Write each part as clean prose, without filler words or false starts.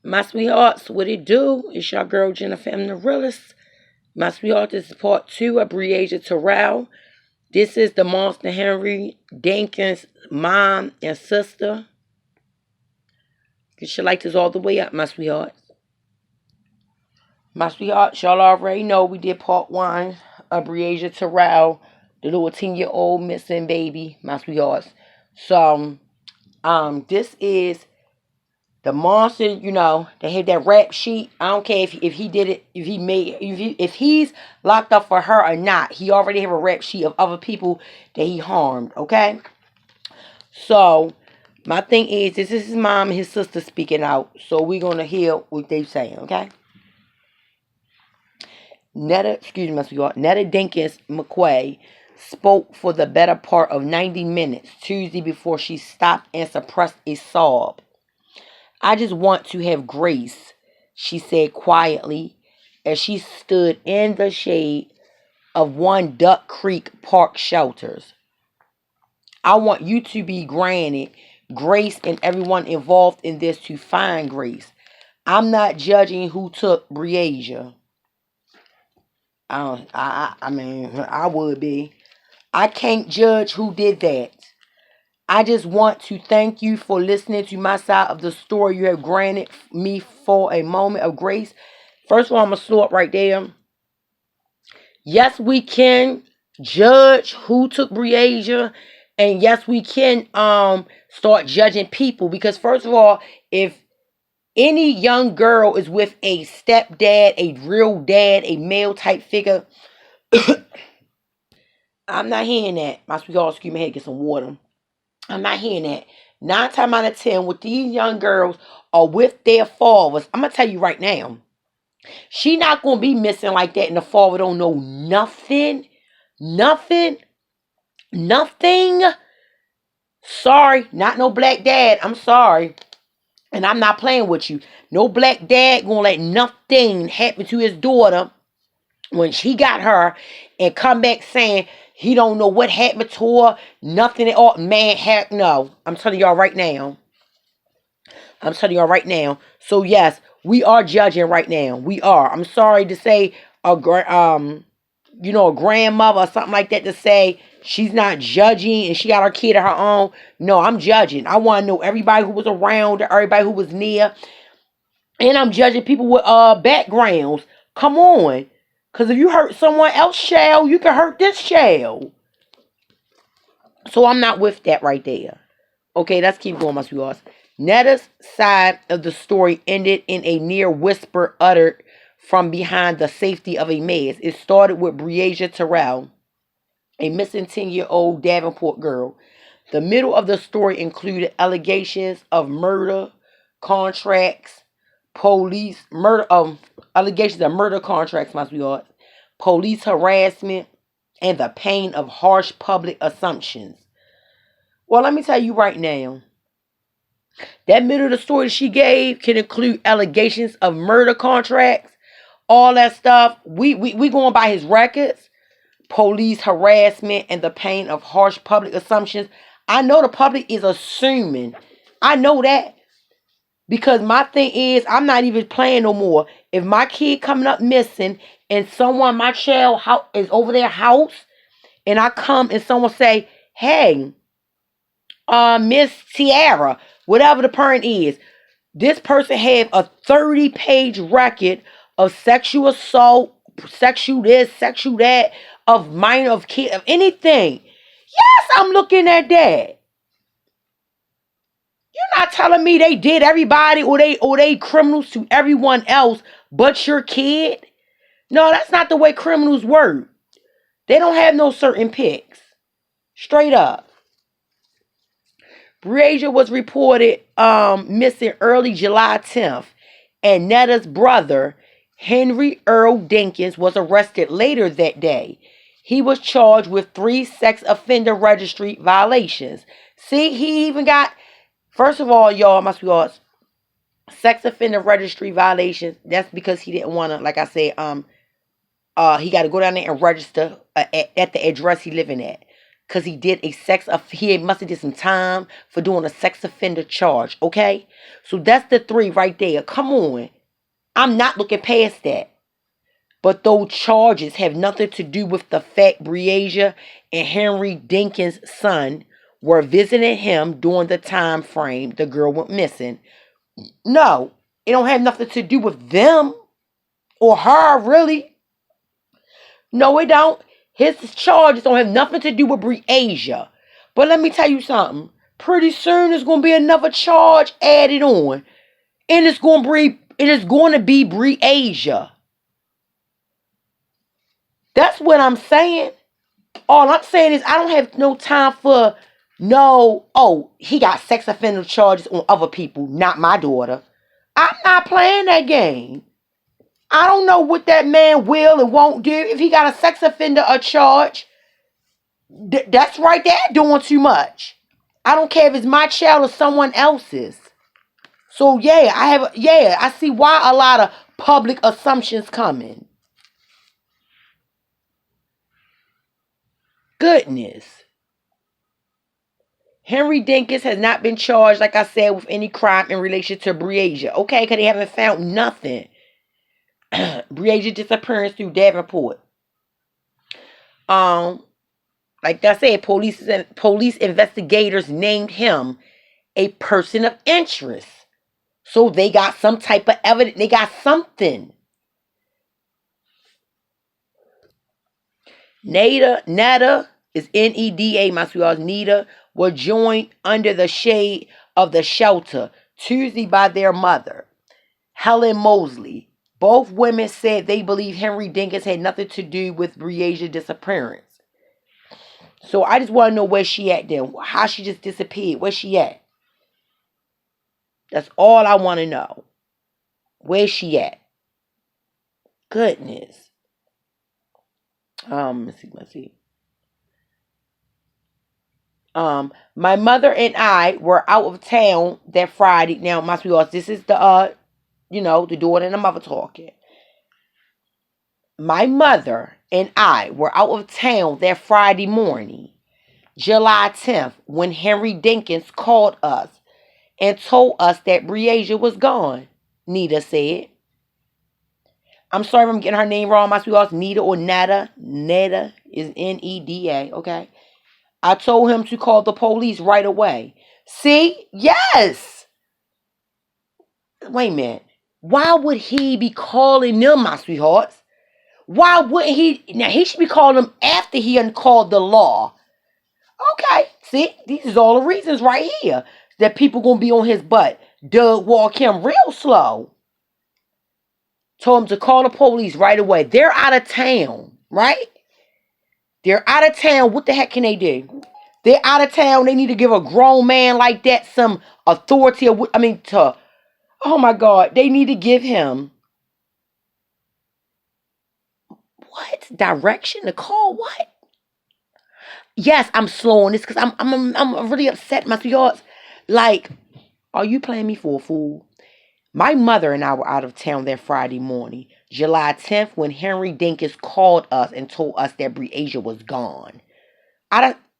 My sweethearts, what it do? It's your girl Jennifer M. the realist. My sweetheart, this is part 2 of BREASIA TERRELL. This is the monster HenryDinkins mom and sister. Get your lighters all the way up, my sweethearts. My sweethearts, y'all already know we did part 1 of BREASIA TERRELL, the little 10-year-old missing baby, my sweethearts. So, this is the monster, they had that rap sheet. I don't care if he did it, if he's locked up for her or not. He already have a rap sheet of other people that he harmed, okay? So, my thing is, this is his mom and his sister speaking out. So, we're going to hear what they saying, okay? Netta Dinkins McQuay spoke for the better part of 90 minutes Tuesday before she stopped and suppressed a sob. I just want to have grace, she said quietly as she stood in the shade of one Duck Creek Park shelters. I want you to be granted grace and everyone involved in this to find grace. I'm not judging who took BREASIA. I mean, I would be. I can't judge who did that. I just want to thank you for listening to my side of the story. You have granted me for a moment of grace. First of all, I'm going to slow up right there. Yes, we can judge who took BREASIA. And yes, we can start judging people. Because first of all, if any young girl is with a stepdad, a real dad, a male type figure, I'm not hearing that. My sweetheart, excuse me, I had to get some water. I'm not hearing that. 9 times out of 10, with these young girls are with their fathers, I'm going to tell you right now, she not going to be missing like that and the father don't know nothing. Nothing. Sorry, not no black dad. I'm sorry. And I'm not playing with you. No black dad going to let nothing happen to his daughter when she got her and come back saying he don't know what happened to her, nothing at all. Man, heck no. I'm telling y'all right now. So yes, we are judging right now. We are. I'm sorry to say a grandmother or something like that to say she's not judging and she got her kid of her own. No, I'm judging. I want to know everybody who was around, everybody who was near. And I'm judging people with backgrounds. Come on. Because if you hurt someone else's child, you can hurt this child. So I'm not with that right there. Okay, let's keep going, my sweethearts. Netta's side of the story ended in a near whisper uttered from behind the safety of a maze. It started with BREASIA TERRELL, a missing 10-year-old Davenport girl. The middle of the story included allegations of murder, contracts, allegations of murder contracts, my sweetheart, police harassment, and the pain of harsh public assumptions. Well, let me tell you right now, that middle of the story she gave can include allegations of murder contracts, all that stuff. We going by his records, police harassment, and the pain of harsh public assumptions. I know the public is assuming. I know that. Because my thing is, I'm not even playing no more. If my kid coming up missing and my child is over their house, and I come and someone say, hey, Miss Tiara, whatever the parent is, this person have a 30-page record of sexual assault, sexual this, sexual that, of minor, of kid, of anything. Yes, I'm looking at that. You're not telling me they did everybody or they criminals to everyone else but your kid? No, that's not the way criminals work. They don't have no certain picks. Straight up. BREASIA was reported missing early July 10th, and Netta's brother, HenryDinkins, was arrested later that day. He was charged with 3 sex offender registry violations. See, he even got... First of all, y'all, my sweethearts, sex offender registry violations, that's because he didn't want to, like I said, he got to go down there and register at the address he living at. because he must have did some time for doing a sex offender charge, okay? So that's the 3 right there. Come on. I'm not looking past that. But those charges have nothing to do with the fact BREASIA and HenryDinkins' son were visiting him during the time frame the girl went missing. No, it don't have nothing to do with them or her, really. No, it don't. His charges don't have nothing to do with BREASIA. But let me tell you something. Pretty soon there's going to be another charge added on. And it's going to be BREASIA. That's what I'm saying. All I'm saying is I don't have no time for he got sex offender charges on other people, not my daughter. I'm not playing that game. I don't know what that man will and won't do. If he got a sex offender charge, that's right there doing too much. I don't care if it's my child or someone else's. So yeah, I see why a lot of public assumptions coming. Goodness. HenryDinkins has not been charged, like I said, with any crime in relation to BREASIA. Okay, because they haven't found nothing. BREASIA disappearance through Davenport. Like I said, police investigators named him a person of interest. So they got some type of evidence. They got something. Neda is Neda, my sweethearts. Neda were joined under the shade of the shelter Tuesday by their mother, Helen Mosley. Both women said they believe HenryDinkins had nothing to do with BREASIA's disappearance. So I just want to know where she at then. How she just disappeared. Where she at? That's all I want to know. Where's she at? Goodness. Let's see. My mother and I were out of town that Friday. Now, my sweethearts, this is the the daughter and the mother talking. My mother and I were out of town that Friday morning, July 10th, when HenryDinkins called us and told us that BREASIA was gone, Neda said. I'm sorry if I'm getting her name wrong, my sweethearts. Neda or Neda. Neda is Neda, okay? I told him to call the police right away. See? Yes! Wait a minute. Why would he be calling them, my sweethearts? Why wouldn't he? Now, he should be calling them after he uncalled the law. Okay. See? These is all the reasons right here that people going to be on his butt. Doug walk him real slow. Told him to call the police right away. They're out of town, right? They're out of town. What the heck can they do? They're out of town. They need to give a grown man like that some authority. Oh my God. They need to give him what? Direction to call what? Yes, I'm slowing this because I'm really upset, my sweethearts. Like, are you playing me for a fool? My mother and I were out of town that Friday morning, July 10th, when HenryDinkins called us and told us that BREASIA was gone.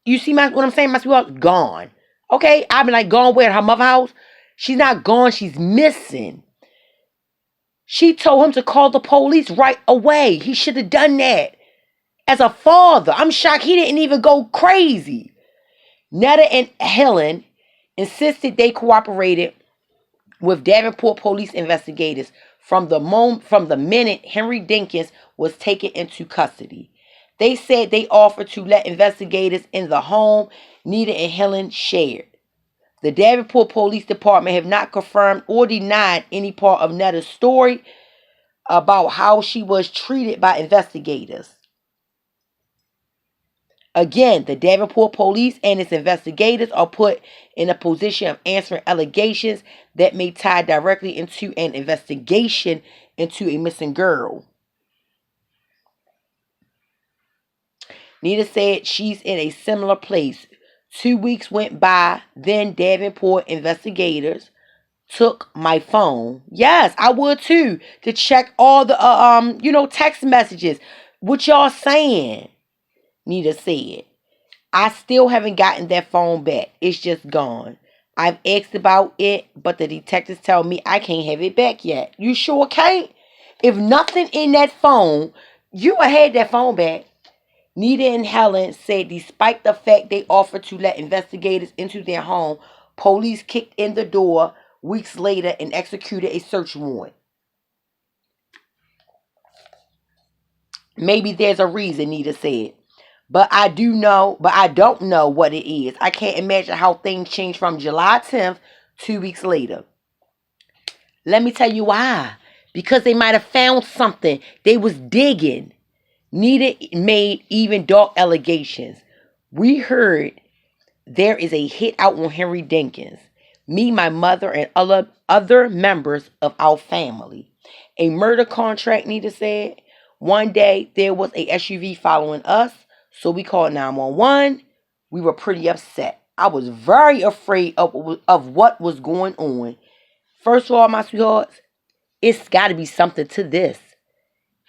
You see what I'm saying? My sweethearts, gone. Okay, I've been like, gone where? At her mother's house? She's not gone. She's missing. She told him to call the police right away. He should have done that. As a father, I'm shocked he didn't even go crazy. Neda and Helen insisted they cooperated with Davenport police investigators from the minute HenryDinkins was taken into custody. They said they offered to let investigators in the home Neda and Helen shared. The Davenport Police Department have not confirmed or denied any part of Neda's story about how she was treated by investigators. Again, the Davenport police and its investigators are put in a position of answering allegations that may tie directly into an investigation into a missing girl. Neda said she's in a similar place. 2 weeks went by, then Davenport investigators took my phone. Yes, I would too, to check all the text messages. What y'all saying? Neda said. I still haven't gotten that phone back. It's just gone. I've asked about it, but the detectives tell me I can't have it back yet. You sure can't? If nothing in that phone, you would had that phone back. Nita and Helen said despite the fact they offered to let investigators into their home, police kicked in the door weeks later and executed a search warrant. Maybe there's a reason, Nita said. But I don't know what it is. I can't imagine how things changed from July 10th, 2 weeks later. Let me tell you why. Because they might have found something. They was digging. Nita made even dark allegations. We heard there is a hit out on HenryDinkins. Me, my mother, and other members of our family. A murder contract, Nita said. One day, there was a SUV following us, so we called 911. We were pretty upset. I was very afraid of what was going on. First of all, my sweethearts, it's got to be something to this.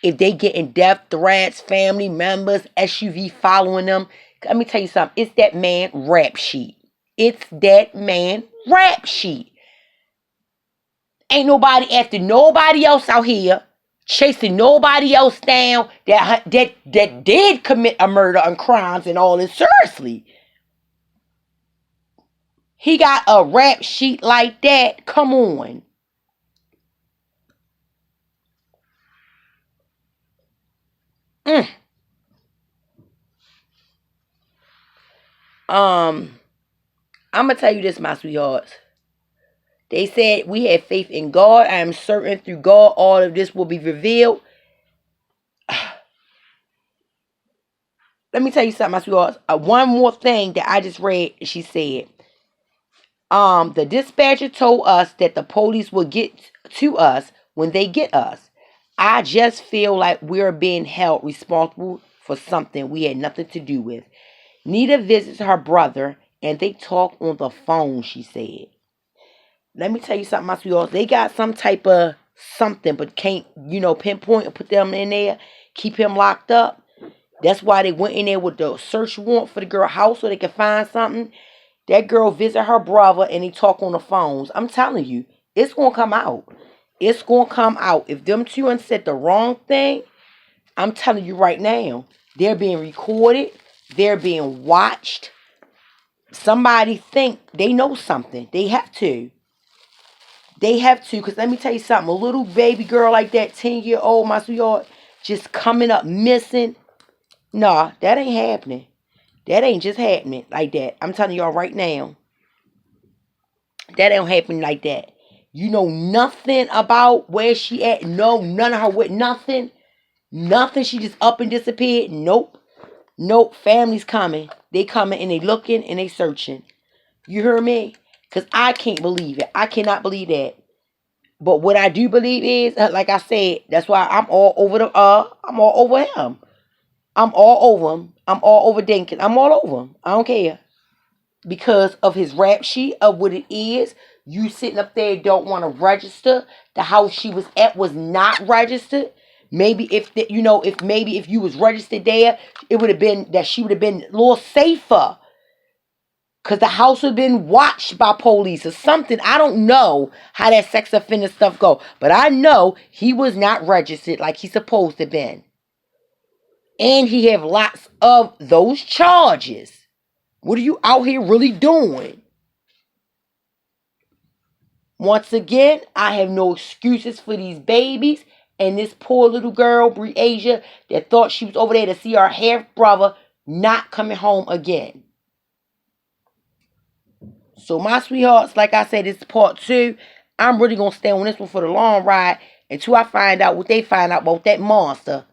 If they getting death threats, family members, SUV following them, let me tell you something. It's that man rap sheet. It's that man rap sheet. Ain't nobody after nobody else out here, chasing nobody else down that did commit a murder and crimes and all this. Seriously. He got a rap sheet like that. Come on. I'm gonna tell you this, my sweethearts. They said we have faith in God. I am certain through God all of this will be revealed. Let me tell you something, my sweethearts. One more thing that I just read. She said, the dispatcher told us that the police will get to us when they get us. I just feel like we're being held responsible for something we had nothing to do with. Nita visits her brother and they talk on the phone, she said. Let me tell you something, my sweethearts. They got some type of something, but can't, pinpoint and put them in there, keep him locked up. That's why they went in there with the search warrant for the girl's house so they could find something. That girl visit her brother and they talk on the phones. I'm telling you, it's going to come out. It's going to come out. If them two said the wrong thing, I'm telling you right now, they're being recorded. They're being watched. Somebody think they know something. They have to. They have to, because let me tell you something. A little baby girl like that, 10-year-old, my sweetheart, just coming up missing. Nah, that ain't happening. That ain't just happening like that. I'm telling y'all right now. That ain't happening like that. You know nothing about where she at. No, none of her with nothing. Nothing. She just up and disappeared. Nope. Nope. Family's coming. They coming and they looking and they searching. You hear me? Because I can't believe it. I cannot believe that. But what I do believe is, like I said, that's why I'm all over I'm all over him. I'm all over him. I'm all over Dinkins. I'm all over him. I don't care. Because of his rap sheet, of what it is. You sitting up there don't want to register. The house she was at was not registered. Maybe if you was registered there, it would have been that she would have been a little safer. Because the house had been watched by police or something. I don't know how that sex offender stuff go. But I know he was not registered like he's supposed to been. And he have lots of those charges. What are you out here really doing? Once again, I have no excuses for these babies. And this poor little girl, BREASIA, that thought she was over there to see her half-brother not coming home again. So my sweethearts, like I said, it's part 2. I'm really going to stay on this one for the long ride until I find out what they find out about that monster.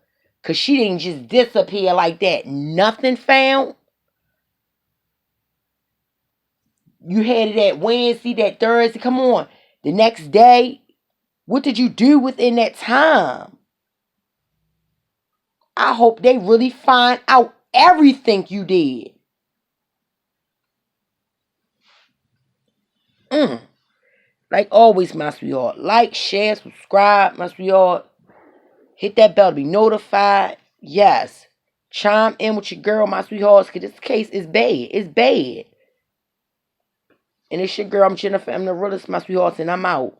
Because she didn't just disappear like that. Nothing found. You had it that Wednesday, that Thursday. Come on. The next day, what did you do within that time? I hope they really find out everything you did. Like always, my sweetheart. Like, share, subscribe, my sweetheart. Hit that bell to be notified. Yes. Chime in with your girl, my sweethearts, because this case is bad. It's bad. And it's your girl, I'm Jennifer, I'm the realest, my sweethearts, and I'm out.